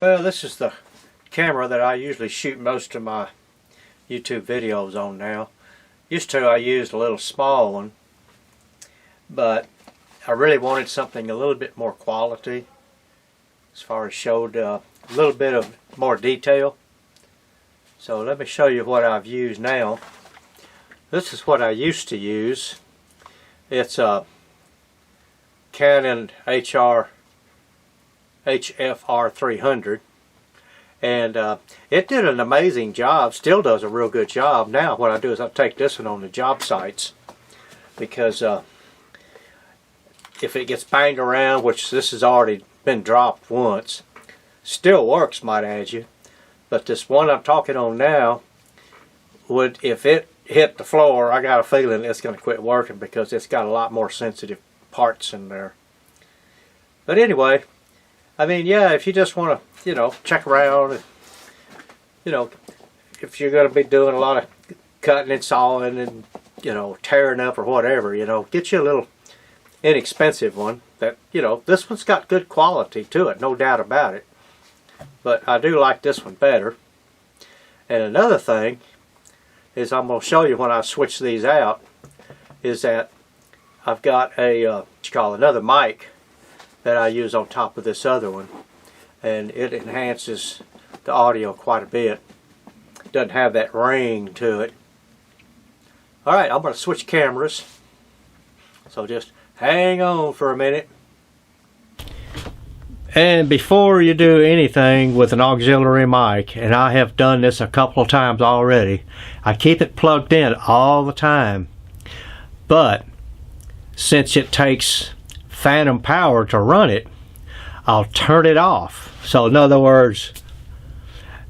Well, this is the camera that I usually shoot most of my YouTube videos on now. Used to I used a little small one, but I really wanted something a little bit more quality as far as showed a little bit of more detail. So let me show you what I've used now. This is what I used to use. It's a Canon HF G20, and it did an amazing job, still does a real good job. Now what I do is I take this one on the job sites, because if it gets banged around, which this has already been dropped once, still works, might add you. But this one I'm talking on now, if it hit the floor, I got a feeling it's going to quit working, because it's got a lot more sensitive parts in there. But anyway, I mean, yeah, if you just want to, check around, and, if you're going to be doing a lot of cutting and sawing and, tearing up or whatever, get you a little inexpensive one that, this one's got good quality to it, no doubt about it. But I do like this one better. And another thing is, I'm going to show you when I switch these out, is that I've got another mic that I use on top of this other one, and it enhances the audio quite a bit. It doesn't have that ring to it. Alright, I'm going to switch cameras, so just hang on for a minute. And before you do anything with an auxiliary mic, and I have done this a couple of times already, I keep it plugged in all the time. But since it takes phantom power to run it, I'll turn it off. So in other words,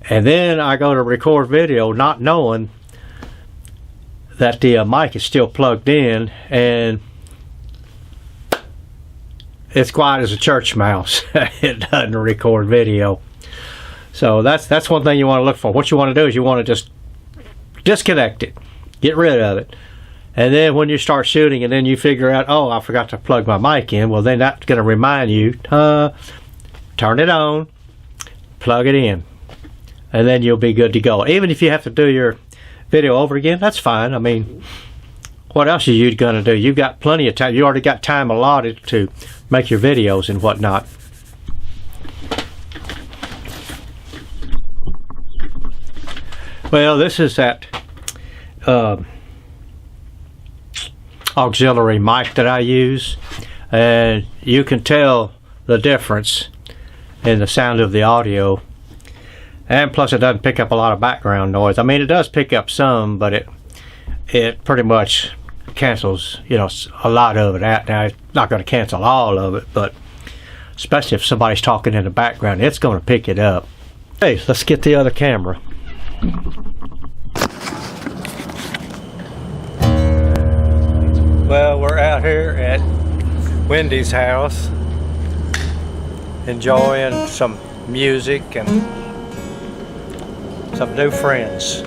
and then I go to record video not knowing that the mic is still plugged in, and it's quiet as a church mouse. It doesn't record video. So that's one thing you want to look for. What you want to do is you want to just disconnect it, get rid of it. And then when you start shooting and then you figure out, oh, I forgot to plug my mic in, well, then that's going to remind you, turn it on, plug it in, and then you'll be good to go. Even if you have to do your video over again, that's fine. I mean, what else are you going to do? You've got plenty of time. You already got time allotted to make your videos and whatnot. Well, this is that auxiliary mic that I use, and you can tell the difference in the sound of the audio, and plus it doesn't pick up a lot of background noise. I mean, it does pick up some, but it pretty much cancels a lot of it out. Now it's not going to cancel all of it, but especially if somebody's talking in the background, it's going to pick it up. Hey, let's get the other camera. Well, we're out here at Wendy's house enjoying some music and some new friends.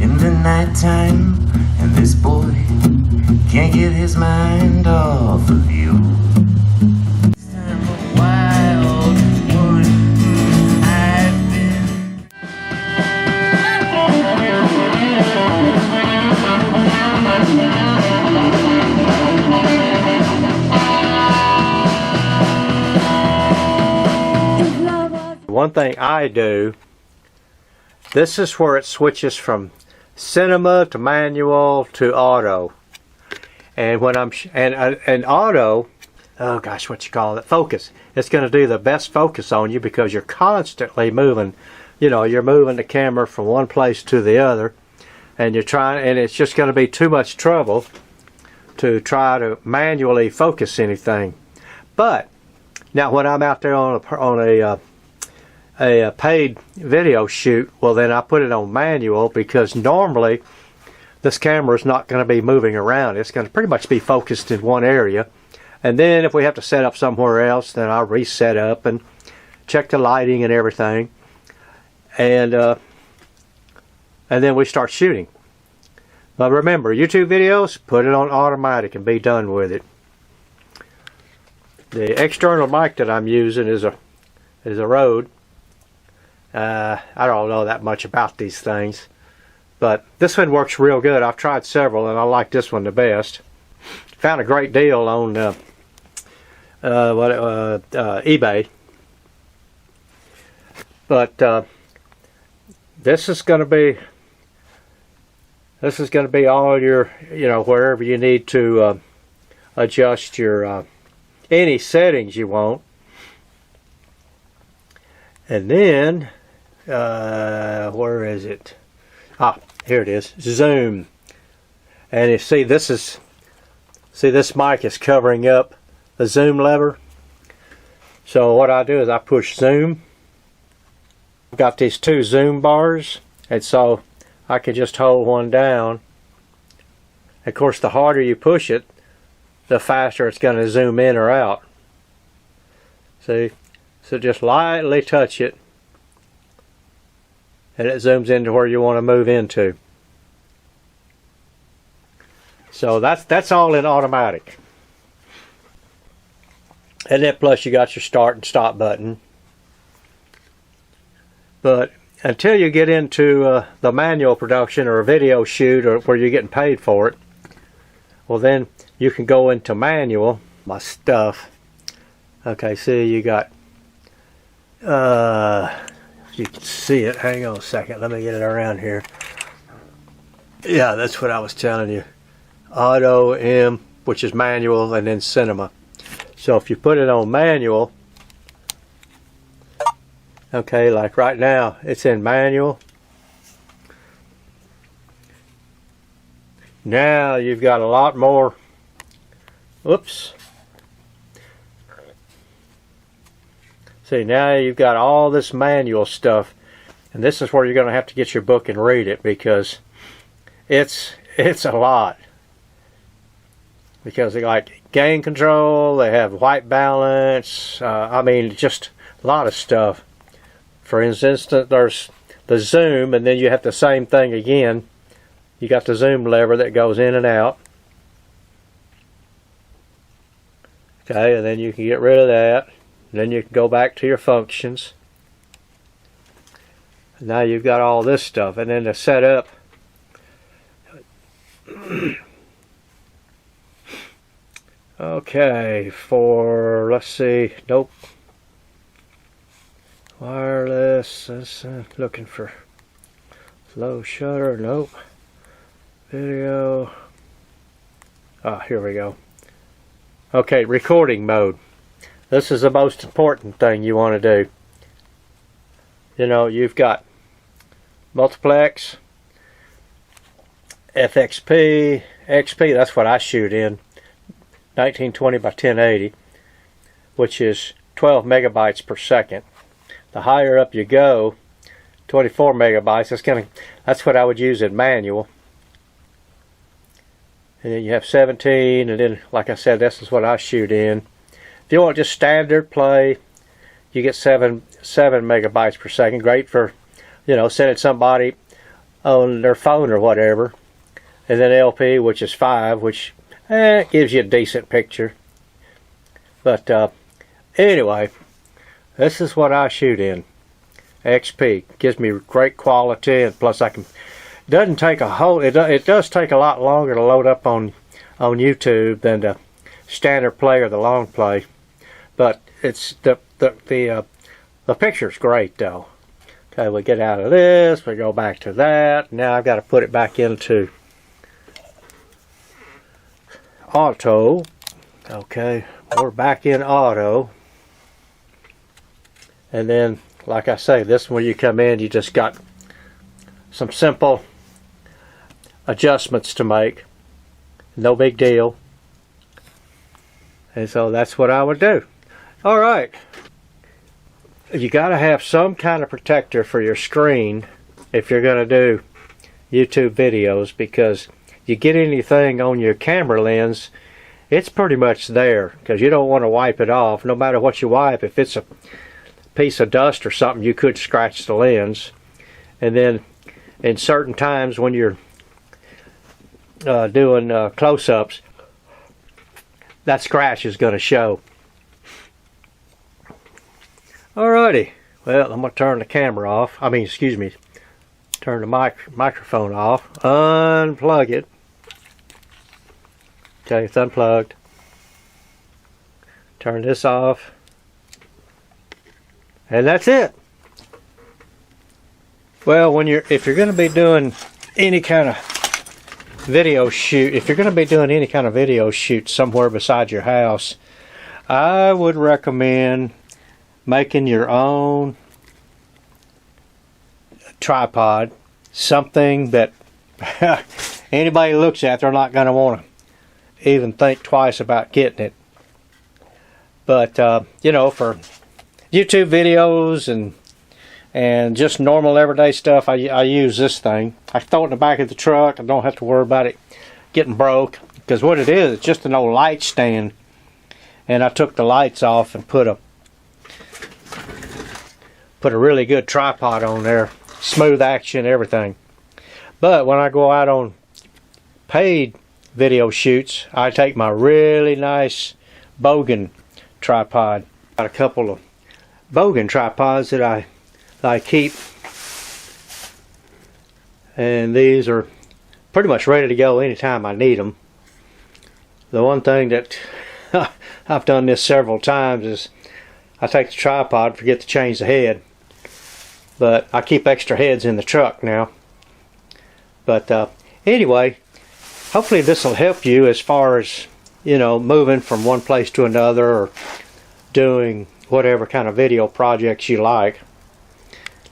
In the nighttime, and this boy can't get his mind off of you. One thing I do, this is where it switches from cinema to manual to auto. And when I'm and auto, oh gosh, what you call it, focus. It's going to do the best focus on you, because you're constantly moving. You're moving the camera from one place to the other, and and it's just going to be too much trouble to try to manually focus anything. But now when I'm out there on a paid video shoot, well, then I put it on manual, because normally this camera is not going to be moving around. It's going to pretty much be focused in one area, and then if we have to set up somewhere else, then I'll reset up and check the lighting and everything, and then we start shooting. But remember, YouTube videos, put it on automatic and be done with it. The external mic that I'm using is a Rode. I don't know that much about these things, but this one works real good. I've tried several and I like this one the best. Found a great deal on eBay. But this is going to be all your, wherever you need to adjust your any settings you want. And then where is it? Here it is. Zoom. And you see this mic is covering up the zoom lever. So what I do is I push zoom. I've got these two zoom bars, and so I can just hold one down. Of course, the harder you push it, the faster it's going to zoom in or out. See? So just lightly touch it, and it zooms into where you want to move into. So that's all in automatic. And then plus you got your start and stop button. But until you get into the manual production or a video shoot or where you're getting paid for it, well then you can go into manual. My stuff. Okay, see you got you can see it. Hang on a second, let me get it around here. Yeah, that's what I was telling you. Auto, M, which is manual, and then cinema. So if you put it on manual, okay, like right now it's in manual. Now you've got a lot more. Whoops. See, now you've got all this manual stuff, and this is where you're going to have to get your book and read it, because it's a lot. Because they like gain control, they have white balance, I mean just a lot of stuff. For instance, there's the zoom, and then you have the same thing again. You got the zoom lever that goes in and out. Okay, and then you can get rid of that. And then you can go back to your functions. Now you've got all this stuff, and then to set up. Okay, for, let's see, nope. Wireless, looking for low shutter, nope. Video. Here we go. Okay, recording mode. This is the most important thing you want to do. You've got multiplex, FXP, XP, that's what I shoot in, 1920 by 1080, which is 12 megabytes per second. The higher up you go, 24 megabytes, that's what I would use in manual. And then you have 17, and then, like I said, this is what I shoot in. If you want just standard play, you get 7 megabytes per second. Great for, sending somebody on their phone or whatever. And then LP, which is 5, which gives you a decent picture. But anyway, this is what I shoot in. XP gives me great quality, and plus doesn't take a whole. It does take a lot longer to load up on YouTube than the standard play or the long play. But it's the picture's great though. Okay, we get out of this, we go back to that. Now I've got to put it back into auto. Okay, we're back in auto. And then, like I say, this one you come in, you just got some simple adjustments to make. No big deal. And so that's what I would do. All right. You got to have some kind of protector for your screen if you're going to do YouTube videos, because you get anything on your camera lens, it's pretty much there, because you don't want to wipe it off. No matter what you wipe, if it's a piece of dust or something, you could scratch the lens. And then in certain times when you're doing close-ups, that scratch is going to show. Alrighty, well, I'm going to turn the camera off. I mean, excuse me, turn the microphone off, unplug it. Okay, it's unplugged. Turn this off. And that's it. Well, if you're going to be doing any kind of video shoot, somewhere beside your house, I would recommend making your own tripod, something that anybody looks at, they're not going to want to even think twice about getting it. But you know, for YouTube videos and just normal everyday stuff, I use this thing. I throw it in the back of the truck. I don't have to worry about it getting broke, because what it is, it's just an old light stand, and I took the lights off and put a really good tripod on there, smooth action, everything. But when I go out on paid video shoots, I take my really nice Bogan tripod. Got a couple of Bogan tripods that I keep, and these are pretty much ready to go anytime I need them. The one thing that I've done this several times is I take the tripod, forget to change the head, but I keep extra heads in the truck now. But anyway, hopefully this will help you as far as, you know, moving from one place to another, or doing whatever kind of video projects you like.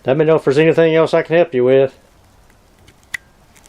Let me know if there's anything else I can help you with.